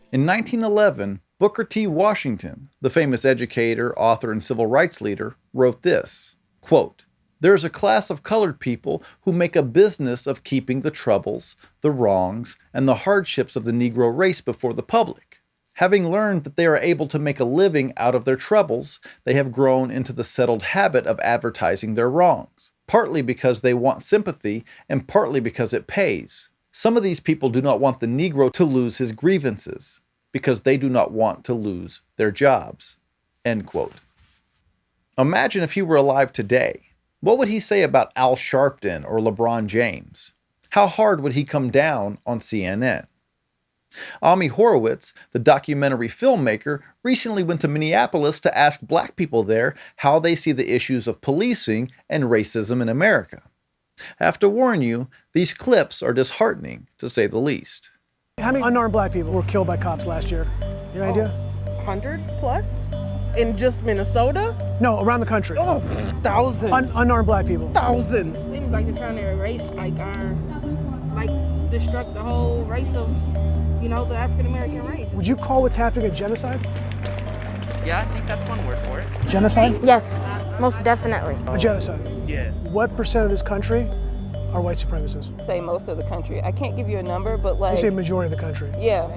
In 1911, Booker T. Washington, the famous educator, author, and civil rights leader, wrote this, quote, "There is a class of colored people who make a business of keeping the troubles, the wrongs, and the hardships of the Negro race before the public. Having learned that they are able to make a living out of their troubles, they have grown into the settled habit of advertising their wrongs, partly because they want sympathy and partly because it pays. Some of these people do not want the Negro to lose his grievances, because they do not want to lose their jobs." End quote. Imagine if he were alive today. What would he say about Al Sharpton or LeBron James? How hard would he come down on CNN? Ami Horowitz, the documentary filmmaker, recently went to Minneapolis to ask black people there how they see the issues of policing and racism in America. I have to warn you, these clips are disheartening, to say the least. How many unarmed black people were killed by cops last year? You have any idea? 100 plus? In just Minnesota? No, around the country. Oh, thousands. Unarmed black people. Thousands. Seems like they're trying to erase, destruct the whole race of, the African American race. Would you call what's happening a genocide? Yeah, I think that's one word for it. Genocide? Yes, most definitely. A genocide. Yeah. What percent of this country are white supremacists? Say most of the country. I can't give you a number, but You say majority of the country. yeah.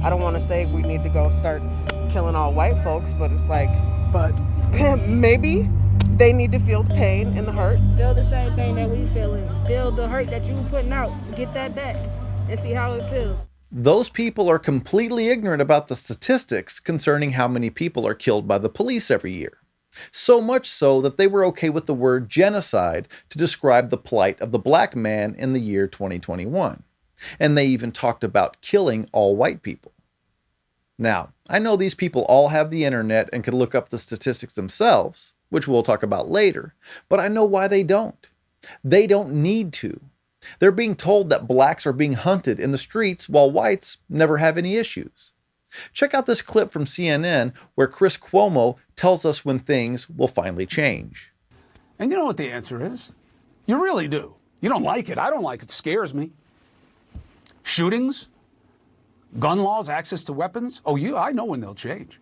I don't want to say we need to go start killing all white folks, but it's like, But maybe they need to feel the pain and the hurt. Feel the same pain that we feeling. Feel the hurt that you putting out. Get that back and see how it feels. Those people are completely ignorant about the statistics concerning how many people are killed by the police every year. So much so that they were okay with the word genocide to describe the plight of the black man in the year 2021. And they even talked about killing all white people. Now, I know these people all have the internet and can look up the statistics themselves, which we'll talk about later, but I know why they don't. They don't need to. They're being told that blacks are being hunted in the streets while whites never have any issues. Check out this clip from CNN where Chris Cuomo tells us when things will finally change. And you know what the answer is? You really do. You don't like it. I don't like it. It scares me. Shootings, gun laws, access to weapons. Oh, I know when they'll change.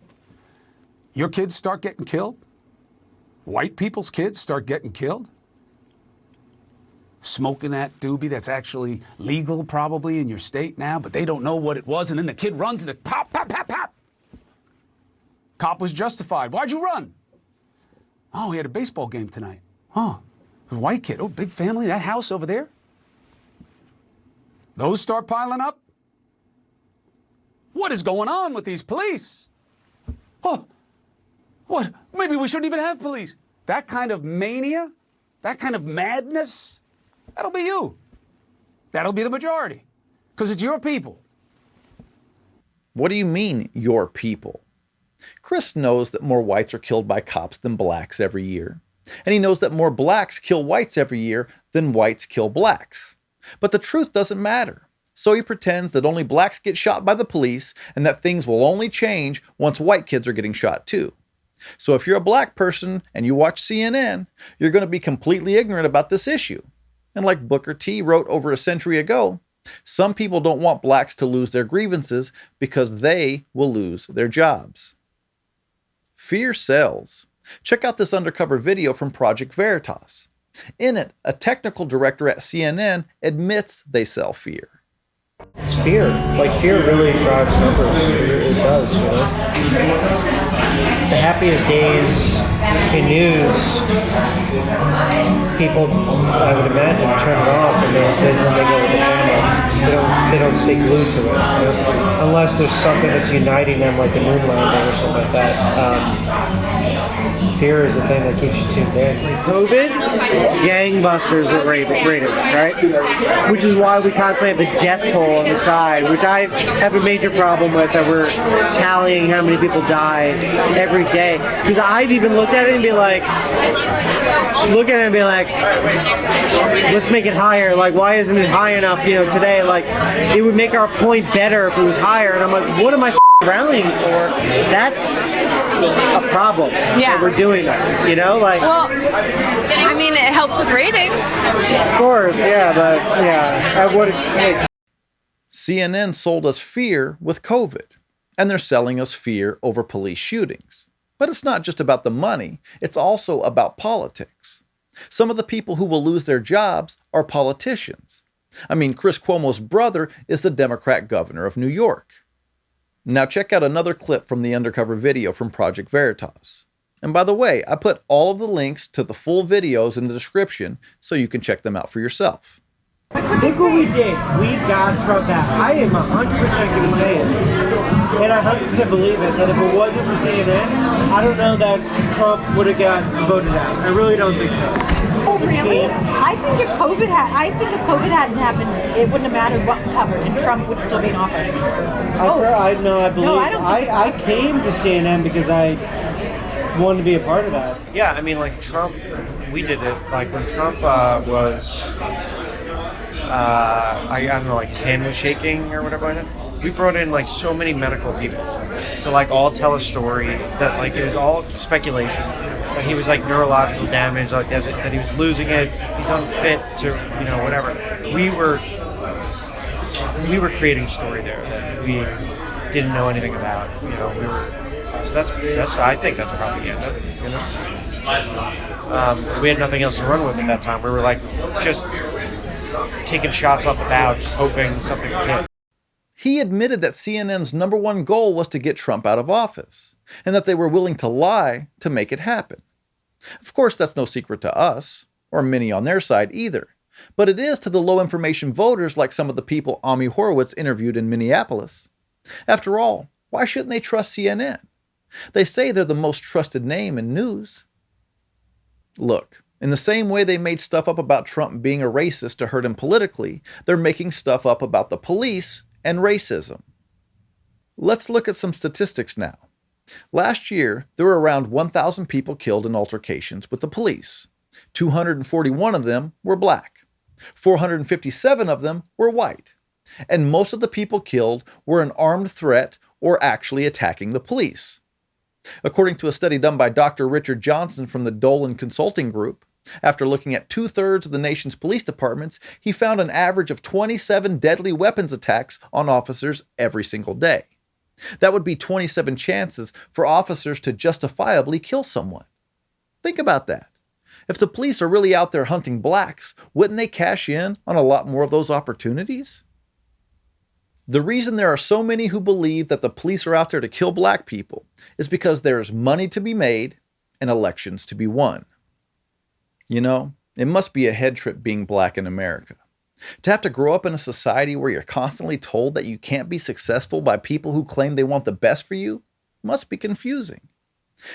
Your kids start getting killed. White people's kids start getting killed. Smoking that doobie that's actually legal probably in your state now, but they don't know what it was. And then the kid runs and it pop, pop, pop, pop. Cop was justified. Why'd you run? Oh, he had a baseball game tonight. Oh, a white kid. Oh, big family. That house over there. Those start piling up. What is going on with these police? Oh, what? Maybe we shouldn't even have police. That kind of mania, that kind of madness, that'll be you. That'll be the majority, because it's your people. What do you mean, your people? Chris knows that more whites are killed by cops than blacks every year. And he knows that more blacks kill whites every year than whites kill blacks. But the truth doesn't matter. So he pretends that only blacks get shot by the police and that things will only change once white kids are getting shot too. So if you're a black person and you watch CNN, you're going to be completely ignorant about this issue. And like Booker T wrote over a century ago, some people don't want blacks to lose their grievances because they will lose their jobs. Fear sells. Check out this undercover video from Project Veritas. In it, a technical director at CNN admits they sell fear. It's fear. Fear really drives numbers. It does, The happiest days in news, people, I would imagine, turn it off and then when they go with the family, they don't stay glued to it. Unless there's something that's uniting them, like the moon landing or something like that. Fear is the thing that keeps you tuned in. COVID, gangbusters with ratings, right? Which is why we constantly have a death toll on the side, which I have a major problem with, that we're tallying how many people die every day. Because I've even looked at it and be like, let's make it higher. Why isn't it high enough, today? It would make our point better if it was higher. And I'm like, what am I rallying for? That's a problem. Yeah. That we're doing that, Well, I mean, it helps with ratings. Of course, yeah, but at what extent? CNN sold us fear with COVID. And they're selling us fear over police shootings. But it's not just about the money, it's also about politics. Some of the people who will lose their jobs are politicians. I mean, Chris Cuomo's brother is the Democrat governor of New York. Now check out another clip from the undercover video from Project Veritas. And by the way, I put all of the links to the full videos in the description so you can check them out for yourself. Look what we did. We got Trump out. I am 100% going to say it. And I 100% believe it, that if it wasn't for CNN, I don't know that Trump would have got voted out. I really don't think so. Oh, really? I think if COVID hadn't happened, it wouldn't have mattered what covered, and Trump would still be in office. I believe. No, I don't think I came to CNN because I wanted to be a part of that. Yeah, I mean, like Trump, we did it. Like when Trump was, I don't know, like his hand was shaking or whatever like that. We brought in like so many medical people to like all tell a story that like it was all speculation. That he was like neurological damage, like that he was losing it. He's unfit to, you know, whatever. We were creating a story there that we didn't know anything about. You know, so that's I think that's propaganda. You know, we had nothing else to run with at that time. We were like just taking shots off the bow, just hoping something would hit. He admitted that CNN's #1 goal was to get Trump out of office, and that they were willing to lie to make it happen. Of course, that's no secret to us, or many on their side either, but it is to the low-information voters like some of the people Ami Horowitz interviewed in Minneapolis. After all, why shouldn't they trust CNN? They say they're the most trusted name in news. Look, in the same way they made stuff up about Trump being a racist to hurt him politically, they're making stuff up about the police and racism. Let's look at some statistics now. Last year, there were around 1,000 people killed in altercations with the police. 241 of them were black. 457 of them were white. And most of the people killed were an armed threat or actually attacking the police. According to a study done by Dr. Richard Johnson from the Dolan Consulting Group, after looking at 2/3 of the nation's police departments, he found an average of 27 deadly weapons attacks on officers every single day. That would be 27 chances for officers to justifiably kill someone. Think about that. If the police are really out there hunting blacks, wouldn't they cash in on a lot more of those opportunities? The reason there are so many who believe that the police are out there to kill black people is because there is money to be made and elections to be won. You know, it must be a head trip being black in America. To have to grow up in a society where you're constantly told that you can't be successful by people who claim they want the best for you must be confusing.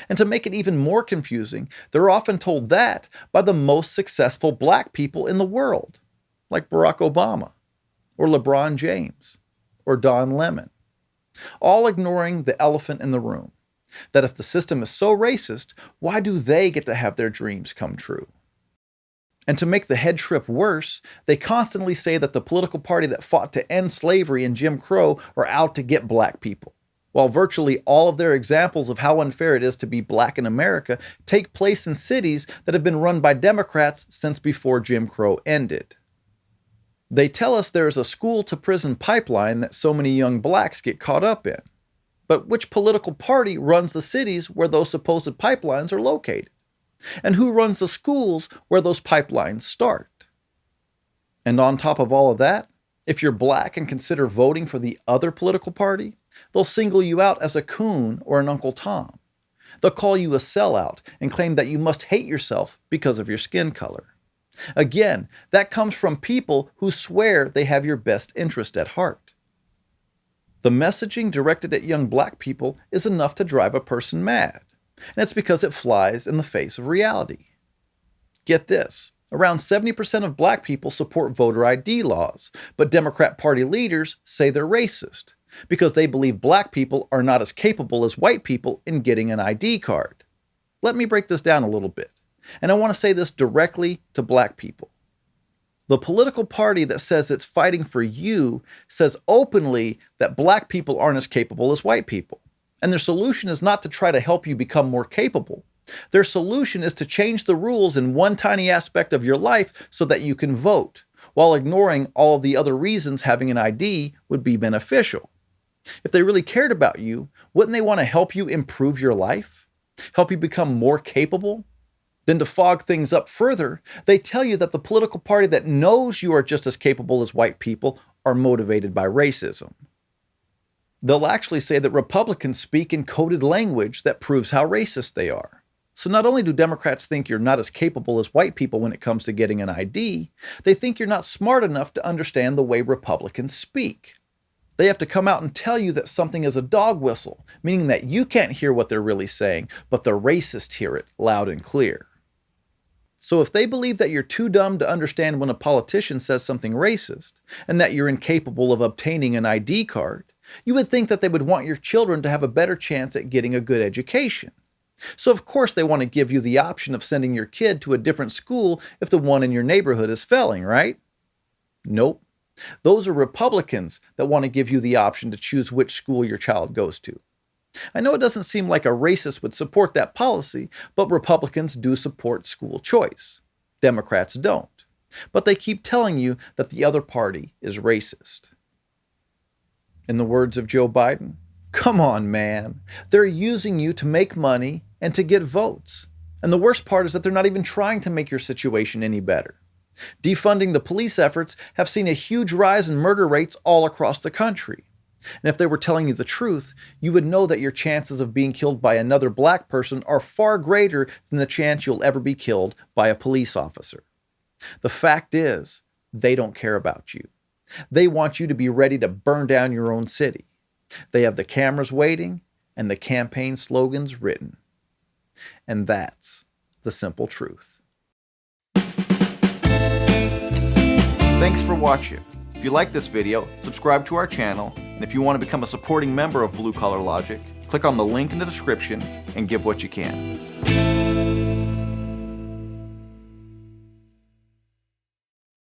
And to make it even more confusing, they're often told that by the most successful black people in the world, like Barack Obama, or LeBron James, or Don Lemon, all ignoring the elephant in the room, that if the system is so racist, why do they get to have their dreams come true? And to make the head trip worse, they constantly say that the political party that fought to end slavery and Jim Crow are out to get black people, while virtually all of their examples of how unfair it is to be black in America take place in cities that have been run by Democrats since before Jim Crow ended. They tell us there is a school-to-prison pipeline that so many young blacks get caught up in. But which political party runs the cities where those supposed pipelines are located? And who runs the schools where those pipelines start? And on top of all of that, if you're black and consider voting for the other political party, they'll single you out as a coon or an Uncle Tom. They'll call you a sellout and claim that you must hate yourself because of your skin color. Again, that comes from people who swear they have your best interest at heart. The messaging directed at young black people is enough to drive a person mad. And it's because it flies in the face of reality. Get this, around 70% of black people support voter ID laws, but Democrat Party leaders say they're racist because they believe black people are not as capable as white people in getting an ID card. Let me break this down a little bit, and I want to say this directly to black people. The political party that says it's fighting for you says openly that black people aren't as capable as white people. And their solution is not to try to help you become more capable. Their solution is to change the rules in one tiny aspect of your life so that you can vote, while ignoring all of the other reasons having an ID would be beneficial. If they really cared about you, wouldn't they want to help you improve your life? Help you become more capable? Then to fog things up further, they tell you that the political party that knows you are just as capable as white people are motivated by racism. They'll actually say that Republicans speak in coded language that proves how racist they are. So not only do Democrats think you're not as capable as white people when it comes to getting an ID, they think you're not smart enough to understand the way Republicans speak. They have to come out and tell you that something is a dog whistle, meaning that you can't hear what they're really saying, but the racists hear it loud and clear. So if they believe that you're too dumb to understand when a politician says something racist, and that you're incapable of obtaining an ID card, you would think that they would want your children to have a better chance at getting a good education. So of course they want to give you the option of sending your kid to a different school if the one in your neighborhood is failing, right? Nope. Those are Republicans that want to give you the option to choose which school your child goes to. I know it doesn't seem like a racist would support that policy, but Republicans do support school choice. Democrats don't. But they keep telling you that the other party is racist. In the words of Joe Biden, come on, man. They're using you to make money and to get votes. And the worst part is that they're not even trying to make your situation any better. Defunding the police efforts have seen a huge rise in murder rates all across the country. And if they were telling you the truth, you would know that your chances of being killed by another black person are far greater than the chance you'll ever be killed by a police officer. The fact is, they don't care about you. They want you to be ready to burn down your own city. They have the cameras waiting and the campaign slogans written. And that's the simple truth. Thanks for watching. If you like this video, subscribe to our channel, and if you want to become a supporting member of Blue Collar Logic, click on the link in the description and give what you can.